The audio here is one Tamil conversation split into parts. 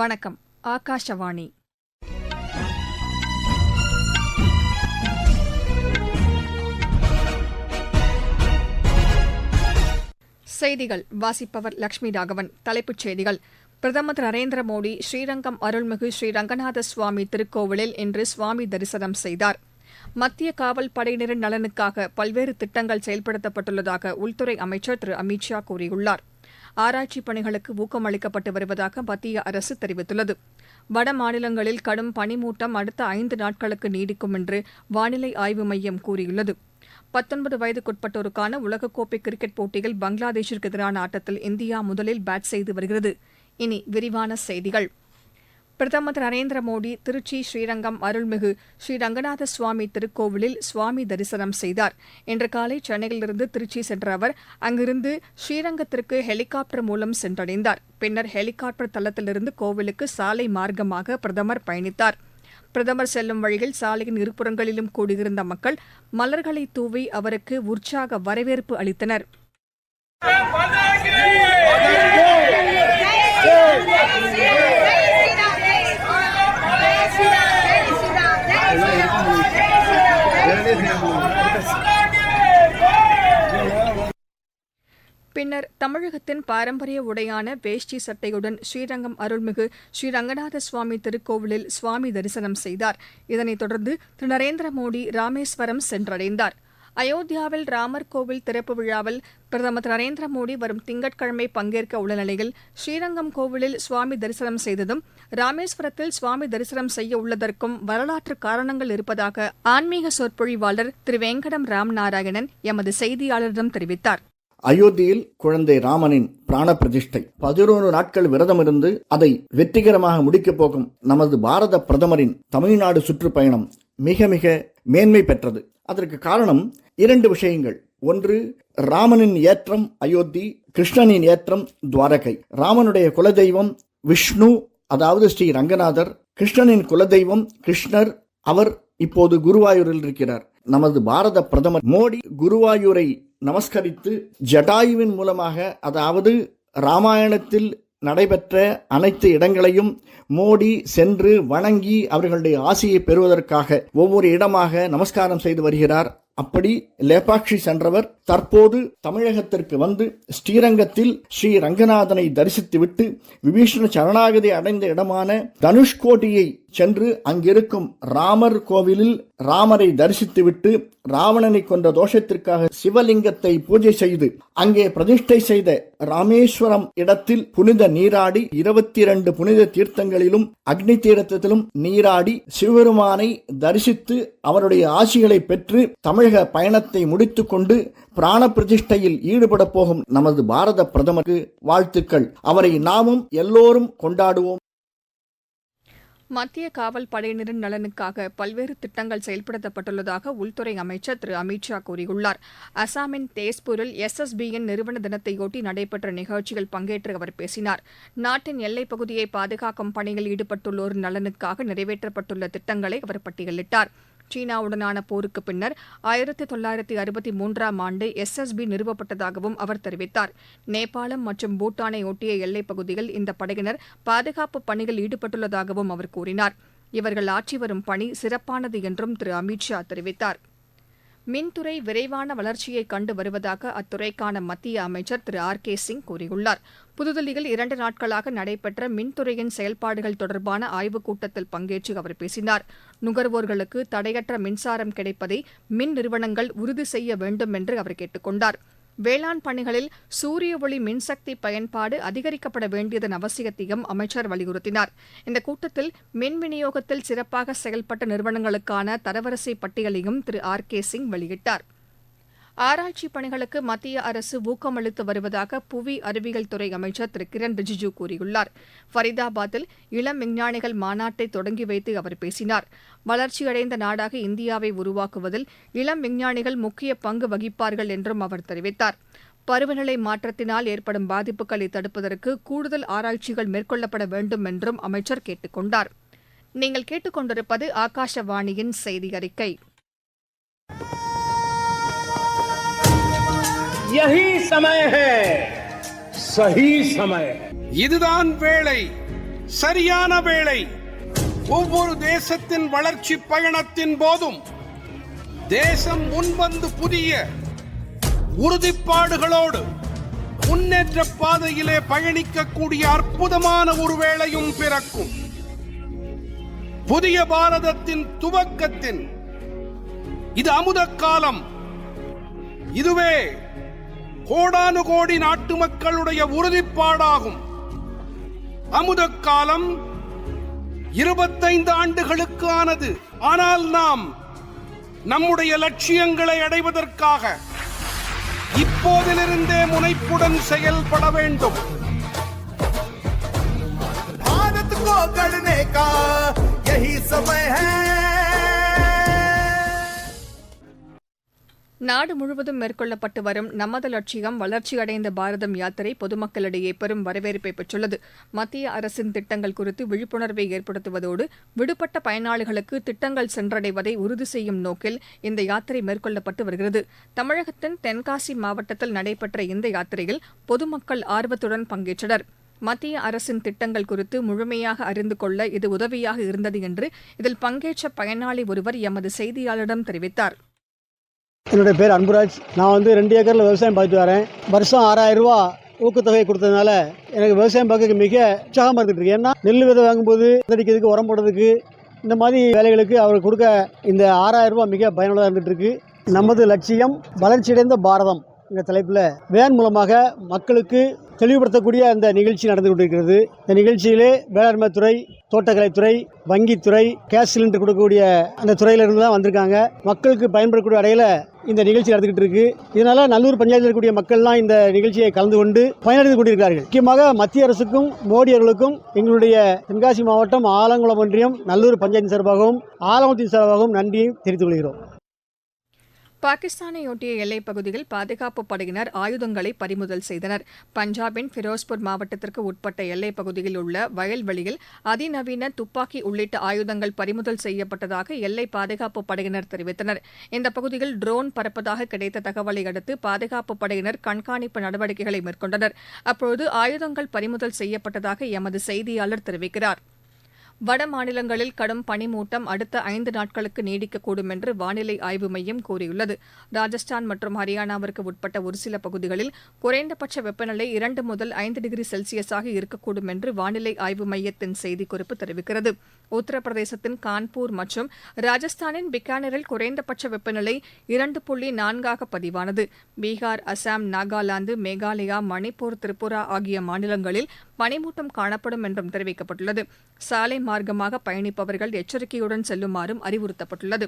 வணக்கம். ஆகாஷவாணி. செய்திகள் வாசிப்பவர் லட்சுமி ராகவன். தலைப்புச் செய்திகள். பிரதமர் திரு நரேந்திர மோடி ஸ்ரீரங்கம் அருள்மிகு ஸ்ரீ ரங்கநாத சுவாமி திருக்கோவிலில் இன்று சுவாமி தரிசனம் செய்தார். மத்திய காவல் படையினரின் நலனுக்காக பல்வேறு திட்டங்கள் செயல்படுத்தப்பட்டுள்ளதாக உள்துறை அமைச்சர் திரு அமித் ஷா கூறியுள்ளார். ஆராய்ச்சிப் பணிகளுக்கு ஊக்கம் அளிக்கப்பட்டு வருவதாக மத்திய அரசு தெரிவித்துள்ளது. வட மாநிலங்களில் கடும் பனிமூட்டம் அடுத்த 5 நாட்களுக்கு நீடிக்கும் என்று வானிலை ஆய்வு மையம் கூறியுள்ளது. 19 வயதுக்குட்பட்டோருக்கான உலகக்கோப்பை கிரிக்கெட் போட்டியில் பங்களாதேஷிற்கு எதிரான ஆட்டத்தில் இந்தியா முதலில் பேட் செய்து வருகிறது. இனி விரிவான செய்திகள். பிரதமர் திரு நரேந்திர மோடி திருச்சி ஸ்ரீரங்கம் அருள்மிகு ஸ்ரீ ரங்கநாத சுவாமி திருக்கோவிலில் சுவாமி தரிசனம் செய்தார். இன்று காலை சென்னையிலிருந்து திருச்சி சென்ற அவர் அங்கிருந்து ஸ்ரீரங்கத்திற்கு ஹெலிகாப்டர் மூலம் சென்றடைந்தார். பின்னர் ஹெலிகாப்டர் தளத்திலிருந்து கோவிலுக்கு சாலை மார்க்கமாக பிரதமர் பயணித்தார். பிரதமர் செல்லும் வழியில் சாலையின் இருபுறங்களிலும் கூடியிருந்த மக்கள் மலர்களை தூவி அவருக்கு உற்சாக வரவேற்பு அளித்தனர். பின்னர் தமிழகத்தின் பாரம்பரிய உடையான வேஷ்டி சட்டையுடன் ஸ்ரீரங்கம் அருள்மிகு ஸ்ரீ ரங்கநாத சுவாமி திருக்கோவிலில் சுவாமி தரிசனம் செய்தார். இதனைத் தொடர்ந்து திரு நரேந்திர மோடி ராமேஸ்வரம் சென்றடைந்தார். அயோத்தியாவில் ராமர் கோவில் திறப்பு விழாவில் பிரதமர் திரு நரேந்திர மோடி வரும் திங்கட்கிழமை பங்கேற்க உள்ள நிலையில் ஸ்ரீரங்கம் கோவிலில் சுவாமி தரிசனம் செய்ததும் ராமேஸ்வரத்தில் சுவாமி தரிசனம் செய்ய உள்ளதற்கும் வரலாற்று காரணங்கள் இருப்பதாக ஆன்மீக சொற்பொழிவாளர் திரு வெங்கடம் ராம் நாராயணன் எமது செய்தியாளரிடம் தெரிவித்தார். அயோத்தியில் குழந்தை ராமனின் பிராண பிரதிஷ்டை 11 நாட்கள் விரதமிருந்து அதை வெற்றிகரமாக முடிக்கப் போகும் நமது பாரத பிரதமரின் தமிழ்நாடு சுற்றுப்பயணம் மிக மிக மேன்மை பெற்றது. அதற்கு காரணம் 2 விஷயங்கள். ஒன்று, ராமனின் ஏற்றம் அயோத்தி, கிருஷ்ணனின் ஏற்றம் துவாரகை. ராமனுடைய குலதெய்வம் விஷ்ணு, அதாவது ஸ்ரீ ரங்கநாதர். கிருஷ்ணனின் குலதெய்வம் கிருஷ்ணர். அவர் இப்போது குருவாயூரில் இருக்கிறார். நமது பாரத பிரதமர் மோடி குருவாயூரை நமஸ்கரித்து ஜடாயுவின் மூலமாக, அதாவது ராமாயணத்தில் நடைபெற்ற அனைத்து இடங்களையும் மோடி சென்று வணங்கி அவர்களுடைய ஆசியை பெறுவதற்காக ஒவ்வொரு இடமாக நமஸ்காரம் செய்து வருகிறார். அப்படி லேபாக்ஷி சென்றவர் தற்போது தமிழகத்திற்கு வந்து ஸ்ரீரங்கத்தில் ஸ்ரீ ரங்கநாதனை தரிசித்துவிட்டு விபீஷண சரணாகதி அடைந்த இடமான தனுஷ்கோடியை சென்று அங்கிருக்கும் ராமர் கோவிலில் ராமரை தரிசித்துவிட்டு ராவணனை கொன்ற தோஷத்திற்காக சிவலிங்கத்தை பூஜை செய்து அங்கே பிரதிஷ்டை செய்த ராமேஸ்வரம் இடத்தில் புனித நீராடி 22 புனித தீர்த்தங்களிலும் அக்னி தீர்த்தத்திலும் நீராடி சிவபெருமானை தரிசித்து அவருடைய ஆசிகளை பெற்று தமிழக பயணத்தை முடித்துக் கொண்டு பிராண பிரதிஷ்டையில் ஈடுபட போகும் நமது பாரத பிரதமருக்கு வாழ்த்துக்கள். அவரை நாமும் எல்லோரும் கொண்டாடுவோம். மத்திய காவல் படையினரின் நலனுக்காக பல்வேறு திட்டங்கள் செயல்படுத்தப்பட்டுள்ளதாக உள்துறை அமைச்சர் திரு அமித் ஷா கூறியுள்ளார். அசாமின் தேஸ்பூரில் SSBயின் நிறுவன தினத்தையொட்டி நடைபெற்ற நிகழ்ச்சியில் பங்கேற்று அவர் பேசினார். நாட்டின் எல்லைப் பகுதியை பாதுகாக்கும் பணியில் ஈடுபட்டுள்ளோரின் நலனுக்காக நிறைவேற்றப்பட்டுள்ள திட்டங்களை அவர் பட்டியலிட்டார். சீனாவுடனான போருக்கு பின்னர் 1963ஆம் ஆண்டு SSB நிறுவப்பட்டதாகவும் அவர் தெரிவித்தார். நேபாளம் மற்றும் பூட்டானை ஒட்டிய எல்லைப் பகுதியில் இந்த படையினர் பாதுகாப்பு பணியில் ஈடுபட்டுள்ளதாகவும் அவர் கூறினார். இவர்கள் ஆற்றி வரும் பணி சிறப்பானது என்றும் திரு அமித் ஷா தெரிவித்தார். மின்துறை விரைவான வளர்ச்சியை கண்டு வருவதாக அத்துறைக்கான மத்திய அமைச்சர் திரு RK சிங் கூறியுள்ளார். புதுதில்லியில் 2 நாட்களாக நடைபெற்ற மின்துறையின் செயல்பாடுகள் தொடர்பான ஆய்வுக் கூட்டத்தில் பங்கேற்று அவர் பேசினார். நுகர்வோர்களுக்கு தடையற்ற மின்சாரம் கிடைப்பதை மின் நிறுவனங்கள் உறுதி செய்ய வேண்டும் என்று அவர் கேட்டுக் கொண்டார். வேளாண் பணிகளில் சூரிய ஒளி மின்சக்தி பயன்பாடு அதிகரிக்கப்பட வேண்டியதன் அவசியத்தையும் அமைச்சர் வலியுறுத்தினார். இந்த கூட்டத்தில் மின் விநியோகத்தில் சிறப்பாக செயல்பட்ட நிறுவனங்களுக்கான தரவரிசை பட்டியலையும் திரு RK சிங் வெளியிட்டார். ஆராய்ச்சி பணிகளுக்கு மத்திய அரசு ஊக்கமளித்து வருவதாக புவி அறிவியல் துறை அமைச்சர் திரு கிரண் ரிஜிஜூ கூறியுள்ளார். ஃபரிதாபாத்தில் இளம் விஞ்ஞானிகள் மாநாட்டை தொடங்கி வைத்து அவர் பேசினார். வளர்ச்சியடைந்த நாடாக இந்தியாவை உருவாக்குவதில் இளம் விஞ்ஞானிகள் முக்கிய பங்கு வகிப்பார்கள் என்றும் அவர் தெரிவித்தார். பருவநிலை மாற்றத்தினால் ஏற்படும் பாதிப்புகளை தடுப்பதற்கு கூடுதல் ஆராய்ச்சிகள் மேற்கொள்ளப்பட வேண்டும் என்றும் அமைச்சர் கேட்டுக் கொண்டார். நீங்கள் கேட்டுக்கொண்டிருப்பது ஆகாஷவாணியின் செய்தி அறிக்கை. यही समय है, सही समय. இதுதான் வேளை. சரியான வேளை. ஒவ்வொரு தேசத்தின் வளர்ச்சி பயணத்தின் போதும் தேசம் முன்வந்து புதிய உறுதிப்பாடுகளோடு முன்னேற்ற பாதையிலே பயணிக்கக்கூடிய அற்புதமான ஒரு வேளையும் பிறக்கும். புதிய பாரதத்தின் துவக்கத்தின் இது அமுத காலம். இதுவே கோடானு கோடி நாட்டு மக்களுடைய உறுதிப்பாடாகும். அமுத காலம் 25 ஆண்டுகளுக்கு ஆனது. ஆனால் நாம் நம்முடைய லட்சியங்களை அடைவதற்காக இப்போதிலிருந்தே முனைப்புடன் செயல்பட வேண்டும். भारत को गढ़ने का यही समय है. நாடு முழுவதும் மேற்கொள்ளப்பட்டு வரும் நமது லட்சியம் வளர்ச்சியடைந்த பாரதம் யாத்திரை பொதுமக்களிடையே பெரும் வரவேற்பை பெற்றுள்ளது. மத்திய அரசின் திட்டங்கள் குறித்து விழிப்புணர்வை ஏற்படுத்துவதோடு விடுபட்ட பயனாளிகளுக்கு திட்டங்கள் சென்றடைவதை உறுதி செய்யும் நோக்கில் இந்த யாத்திரை மேற்கொள்ளப்பட்டு வருகிறது. தமிழகத்தின் தென்காசி மாவட்டத்தில் நடைபெற்ற இந்த யாத்திரையில் பொதுமக்கள் ஆர்வத்துடன் பங்கேற்றனர். மத்திய அரசின் திட்டங்கள் குறித்து முழுமையாக அறிந்து கொள்ள இது உதவியாக இருந்தது என்று இதில் பங்கேற்ற பயனாளி ஒருவர் எமது செய்தியாளரிடம் தெரிவித்தார். என்னுடைய பேர் அன்புராஜ். நான் 2 ஏக்கரில் விவசாயம் பார்த்துட்டு வரேன். வருஷம் 6000 ரூபா ஊக்கத்தொகை கொடுத்ததுனால எனக்கு விவசாயம் பார்க்க மிக உற்சாகமாக இருந்துட்டு இருக்கு. ஏன்னா நெல் விதை வாங்கும்போது அடிக்கிறதுக்கு உரம் போடுறதுக்கு இந்த மாதிரி வேலைகளுக்கு அவர் கொடுக்க இந்த 6000 ரூபா மிக பயனுள்ளதாக இருந்துட்டு இருக்கு. நமது லட்சியம் வளர்ச்சியடைந்த பாரதம் என்ற தலைப்பில் வேன் மூலமாக மக்களுக்கு தெளிவுபடுத்தக்கூடிய அந்த நிகழ்ச்சி நடந்து கொண்டிருக்கிறது. இந்த நிகழ்ச்சியிலே வேளாண்மை துறை, தோட்டக்கலைத்துறை, வங்கித்துறை, கேஸ் சிலிண்டர் கொடுக்கக்கூடிய அந்த துறையிலிருந்து தான் வந்திருக்காங்க. மக்களுக்கு பயன்படக்கூடிய அடையில் இந்த நிகழ்ச்சி நடந்துகிட்டு இருக்கு. இதனால நல்லூர் பஞ்சாயத்தில் இருக்கக்கூடிய மக்கள்லாம் இந்த நிகழ்ச்சியை கலந்து கொண்டு பயனடைந்து கொண்டிருக்கிறார்கள். முக்கியமாக மத்திய அரசுக்கும் மோடி அவர்களுக்கும் எங்களுடைய தென்காசி மாவட்டம் ஆலங்குளம் ஒன்றியம் நல்லூர் பஞ்சாயத்தின் சார்பாகவும் ஆலங்குளத்தின் சார்பாகவும் நன்றியை தெரிவித்துக் கொள்கிறோம். பாகிஸ்தானையொட்டிய எல்லைப் பகுதியில் பாதுகாப்புப் படையினர் ஆயுதங்களை பறிமுதல் செய்தனர். பஞ்சாபின் ஃபிரோஸ்பூர் மாவட்டத்திற்கு உட்பட்ட எல்லைப் பகுதியில் உள்ள வயல்வெளியில் அதிநவீன துப்பாக்கி உள்ளிட்ட ஆயுதங்கள் பறிமுதல் செய்யப்பட்டதாக எல்லை பாதுகாப்புப் படையினர் தெரிவித்தனர். இந்த பகுதியில் ட்ரோன் பறப்பதாக கிடைத்த தகவலை அடுத்து பாதுகாப்புப் படையினர் கண்காணிப்பு நடவடிக்கைகளை மேற்கொண்டனர். அப்போது ஆயுதங்கள் பறிமுதல் செய்யப்பட்டதாக எமது செய்தியாளர் தெரிவிக்கிறார். வட மாநிலங்களில் கடும் பனிமூட்டம் அடுத்த 5 நாட்களுக்கு நீடிக்கக்கூடும் என்று வானிலை ஆய்வு மையம் கூறியுள்ளது. ராஜஸ்தான் மற்றும் ஹரியானாவிற்கு உட்பட்ட ஒரு சில பகுதிகளில் குறைந்தபட்ச வெப்பநிலை 2 முதல் 5 டிகிரி செல்சியஸாக இருக்கக்கூடும் என்று வானிலை ஆய்வு மையத்தின் செய்திக்குறிப்பு தெரிவிக்கிறது. உத்தரப்பிரதேசத்தின் கான்பூர் மற்றும் ராஜஸ்தானின் பிகானரில் குறைந்தபட்ச வெப்பநிலை 2.4 பதிவானது. பீகார், அசாம், நாகாலாந்து, மேகாலயா, மணிப்பூர், திரிபுரா ஆகிய மாநிலங்களில் பனிமூட்டம் காணப்படும் என்றும் தெரிவிக்கப்பட்டுள்ளது. சாலை மார்க்கமாக பயணிப்பவர்கள் எச்சரிக்கையுடன் செல்லுமாறும் அறிவுறுத்தப்பட்டுள்ளது.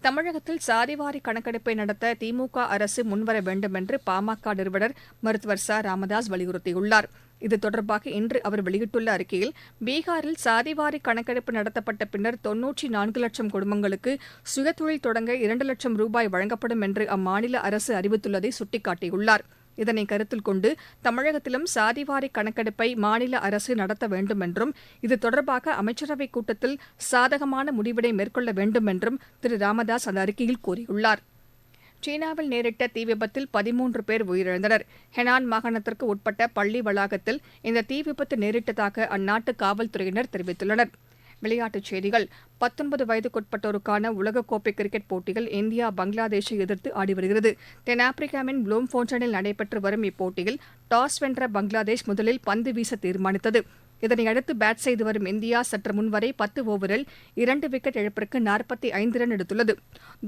தமிழகத்தில் சாதிவாரி கணக்கெடுப்பை நடத்த திமுக அரசு முன்வர வேண்டும் என்று பாமக நிறுவனர் மருத்துவர் ச ராமதாஸ் வலியுறுத்தியுள்ளார். இது தொடர்பாக இன்று அவர் வெளியிட்டுள்ள அறிக்கையில், பீகாரில் சாதிவாரி கணக்கெடுப்பு நடத்தப்பட்ட பின்னர் 94 லட்சம் குடும்பங்களுக்கு சுயதொழில் தொடங்க 2 லட்சம் ரூபாய் வழங்கப்படும் என்று அம்மாநில அரசு அறிவித்துள்ளதை சுட்டிக்காட்டியுள்ளார். இதனை கருத்தில் கொண்டு தமிழகத்திலும் சாதிவாரி கணக்கெடுப்பை மாநில அரசு நடத்த வேண்டும் என்றும் இது தொடர்பாக அமைச்சரவைக் கூட்டத்தில் சாதகமான முடிவினை மேற்கொள்ள வேண்டும் என்றும் திரு ராமதாஸ் அந்த அறிக்கையில் கூறியுள்ளார். சீனாவில் நேரிட்ட தீ விபத்தில் 13 பேர் உயிரிழந்தனர். ஹெனான் மாகாணத்திற்கு உட்பட்ட பள்ளி வளாகத்தில் இந்த தீ விபத்து நேரிட்டதாக அந்நாட்டு காவல்துறையினர் தெரிவித்துள்ளனர். விளையாட்டுச் செய்திகள். 19 வயதுக்குட்பட்டோருக்கான உலகக்கோப்பை கிரிக்கெட் போட்டியில் இந்தியா பங்களாதேஷை எதிர்த்து ஆடி வருகிறது. தென்னாப்பிரிக்காவின் ப்ளூம்ஃபோன்டனில் நடைபெற்று வரும் இப்போட்டியில் டாஸ் வென்ற பங்களாதேஷ் முதலில் பந்து வீச தீர்மானித்தது. இதனையடுத்து பேட் செய்து வரும் இந்தியா சற்று முன்வரை 10 ஓவரில் 2 விக்கெட் இழப்பிற்கு 45 ரன் எடுத்துள்ளது.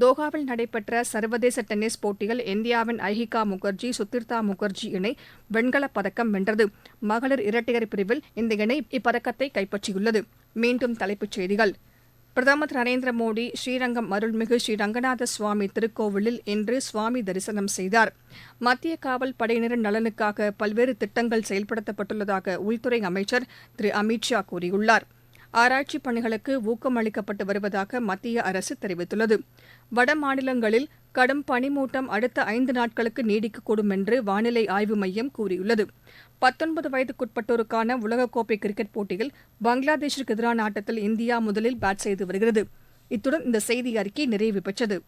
தோஹாவில் நடைபெற்ற சர்வதேச டென்னிஸ் போட்டியில் இந்தியாவின் ஐஹிகா முகர்ஜி, சுத்திர்தா முகர்ஜி இணை வெண்கலப் பதக்கம் வென்றது. மகளிர் இரட்டையர் பிரிவில் இந்த இணை இப்பதக்கத்தை கைப்பற்றியுள்ளது. மீண்டும் தலைப்புச் செய்திகள். பிரதமர் திரு நரேந்திர மோடி ஸ்ரீரங்கம் அருள்மிகு ஸ்ரீ ரங்கநாத சுவாமி திருக்கோவிலில் இன்று சுவாமி தரிசனம் செய்தார். மத்திய காவல் படையினரின் நலனுக்காக பல்வேறு திட்டங்கள் செயல்படுத்தப்பட்டுள்ளதாக உள்துறை அமைச்சர் திரு அமித் ஷா கூறியுள்ளார். ஆராய்ச்சிப் பணிகளுக்கு ஊக்கம் அளிக்கப்பட்டு வருவதாக மத்திய அரசு தெரிவித்துள்ளது. வட மாநிலங்களில் கடும் பனிமூட்டம் அடுத்த 5 நாட்களுக்கு நீடிக்கக்கூடும் என்று வானிலை ஆய்வு மையம் கூறியுள்ளது. 19 வயதுக்குட்பட்டோருக்கான உலகக்கோப்பை கிரிக்கெட் போட்டியில் பங்களாதேஷிற்கு எதிரான ஆட்டத்தில் இந்தியா முதலில் பேட் செய்து வருகிறது. இத்துடன் இந்த செய்தி அறிக்கை நிறைவு பெற்றது.